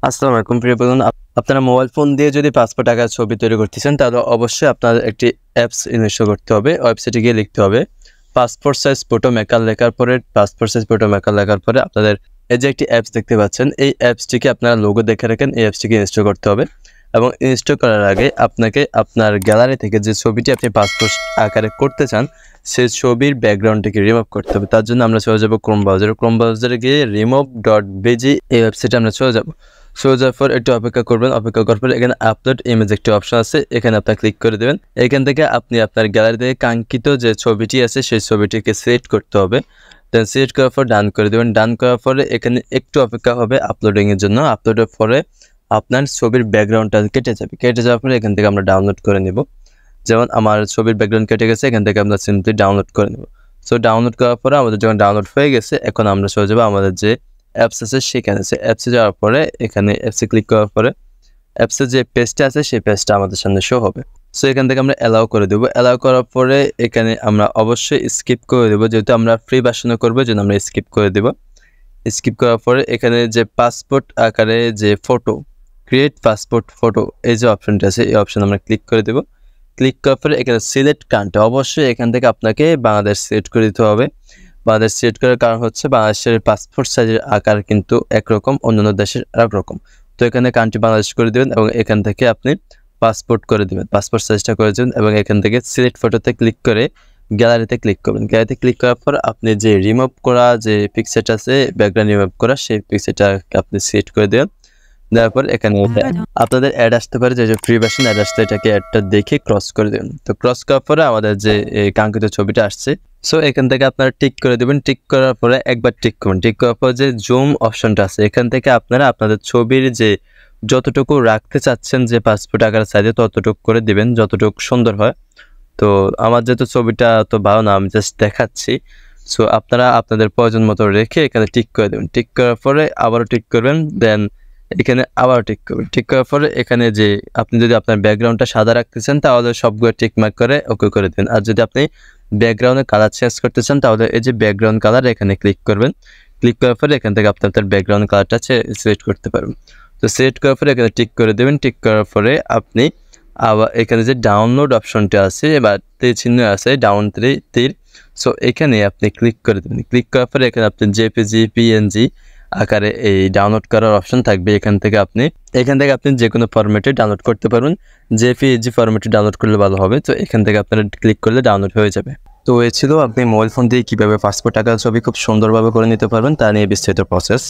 আসসালামু আলাইকুম প্রিয় বন্ধুগণ, আপনারা মোবাইল ফোন দিয়ে যদি পাসপোর্ট আকারে ছবি তৈরি করতেছেন তাহলে অবশ্যই আপনার একটি অ্যাপস ইনস্টল করতে হবে। ওয়েবসাইটে গিয়ে লিখতে হবে পাসপোর্ট সাইজ ফটো মেকার, লেখার পরে পাসপোর্ট সাইজ ফটো মেকার লেখার পরে আপনাদের এই যে একটি অ্যাপস দেখতে পাচ্ছেন, এই অ্যাপসটিকে আপনারা লোগো দেখে রাখেন, এই অ্যাপসটিকে ইনস্টল করতে হবে। এবং ইনস্টল করার আগে আপনাকে আপনার গ্যালারি থেকে যে ছবিটি আপনি পাসপোর্ট আকারে করতে চান সেই ছবির ব্যাকগ্রাউন্ডটিকে রিমুভ করতে হবে। তার জন্য আমরা চলে যাব ক্রোম ব্রাউজারে গিয়ে remove.bg এই ওয়েবসাইটে আমরা চলে যাব। যাওয়ার পর একটু অপেক্ষা করবেন। অপেক্ষা করার পর এখানে আপলোড ইমেজ একটি অপশন আছে, এখানে আপনি ক্লিক করে দেবেন। এখান থেকে আপনি আপনার গ্যালারি থেকে কাঙ্ক্ষিত যে ছবিটি আছে সেই ছবিটিকে সিলেক্ট করতে হবে। দেন সিলেক্ট করার পর ডান করে দেবেন। ডান করার পরে এখানে একটু অপেক্ষা হবে আপলোডিংয়ের জন্য। আপলোডের পরে আপনার ছবির ব্যাকগ্রাউন্ডটা কেটে যাবে। কেটে যাওয়ার পরে এখান থেকে আমরা ডাউনলোড করে নেব। যেমন আমার ছবির ব্যাকগ্রাউন্ড কেটে গেছে, এখান থেকে আমরা সিম্পলি ডাউনলোড করে নেব। ডাউনলোড করার পরে আমাদের যখন ডাউনলোড হয়ে গেছে, এখন আমরা চলে যাবো আমাদের যে অ্যাপস আছে সেখানে। অ্যাপসে যাওয়ার পরে এখানে অ্যাপসে ক্লিক করার পরে অ্যাপসের যে পেজটা আছে সেই পেজটা আমাদের সামনে শো হবে। এখান থেকে আমরা অ্যালাউ করে দেবো। অ্যালাউ করার পরে এখানে আমরা অবশ্যই স্কিপ করে দেবো, যেহেতু আমরা ফ্রি ভার্সনে করবো জন্য আমরা স্কিপ করে দেবো। স্কিপ করার পরে এখানে যে পাসপোর্ট আকারে যে ফটো, ক্রিয়েট পাসপোর্ট ফটো, এই যে অপশনটা আছে এই অপশন আমরা ক্লিক করে দেবো। ক্লিক করার পরে এখানে সিলেক্ট কান্ট্রি, অবশ্যই এখান থেকে আপনাকে বাংলাদেশ সিলেক্ট করে দিতে হবে। বাংলাদেশ সিলেক্ট করার কারণ হচ্ছে বাংলাদেশের পাসপোর্ট সাইজের আকার কিন্তু একরকম, অন্যান্য দেশের আরেক রকম। তো এখানে কান্ট্রি বাংলাদেশ করে দেবেন এবং এখান থেকে আপনি পাসপোর্ট করে দেবেন, পাসপোর্ট সাইজটা করে দেবেন এবং এখান থেকে সিলেক্ট ফটোতে ক্লিক করে গ্যালারিতে ক্লিক করবেন। গ্যালারিতে ক্লিক করার পর আপনি যে রিমুভ করা যে পিকচারটা আছে, ব্যাকগ্রাউন্ড রিমুভ করা, সেই পিকচারটা আপনি সিলেক্ট করে দেবেন। দেওয়ার পর এখানে আপনাদের অ্যাড আসতে পারে, যে ফ্রি ভার্সন অ্যাড আসতে, এটাকে অ্যাডটা দেখে ক্রস করে দেবেন। তো ক্রস করার পরে আমাদের যে কাঙ্ক্ষিত ছবিটা আসছে, এখান থেকে আপনারা টিক করে দেবেন। টিক করার পরে একবার টিক করবেন। টিক করার পর যে জুম অপশনটা আছে, এখান থেকে আপনারা আপনাদের ছবির যে যতটুকু রাখতে চাচ্ছেন যে পাসপোর্ট আকার সাইজে ততটুকু করে দিবেন, যতটুকু সুন্দর হয়। তো আমার যেহেতু ছবিটা তো ভালো না, আমি জাস্ট দেখাচ্ছি। আপনারা আপনাদের প্রয়োজন মতো রেখে এখানে টিক করে দেবেন। টিক করার পরে আবারও টিক করবেন, দেন এখানে আবার টিক করবেন। টিক করার পরে এখানে যে আপনি যদি আপনার ব্যাকগ্রাউন্ডটা সাদা রাখতে চান তাহলে সবগুলো টিক মার্ক করে ওকে করে দেবেন। আর যদি আপনি ব্যাকগ্রাউন্ডের কালার চেঞ্জ করতে চান তাহলে এই যে ব্যাকগ্রাউন্ড কালার এখানে ক্লিক করবেন। ক্লিক করার পরে এখান থেকে আপনি আপনার ব্যাকগ্রাউন্ড কালারটা সিলেক্ট করতে পারবেন। সিলেক্ট করার পরে এখানে টিক করে দেবেন। টিক করার পরে আপনি আবার এখানে যে ডাউনলোড অপশনটা আছে বা তীর চিহ্ন আছে, ডাউন তীর, এখানে আপনি ক্লিক করে দেবেন। ক্লিক করার পরে এখানে আপনি জেপিজি পিএনজি আকারে এই ডাউনলোড করার অপশন থাকবে। এখান থেকে আপনি যে কোনো ফরম্যাটে ডাউনলোড করতে পারবেন। জেপিজি ফরম্যাটে ডাউনলোড করলে ভালো হবে। এখান থেকে আপনারা ক্লিক করলে ডাউনলোড হয়ে যাবে। এই ছিল আপনি মোবাইল ফোন দিয়ে কীভাবে পাসপোর্ট আকার ছবি খুব সুন্দরভাবে করে নিতে পারবেন তা নিয়ে বিস্তারিত প্রসেস।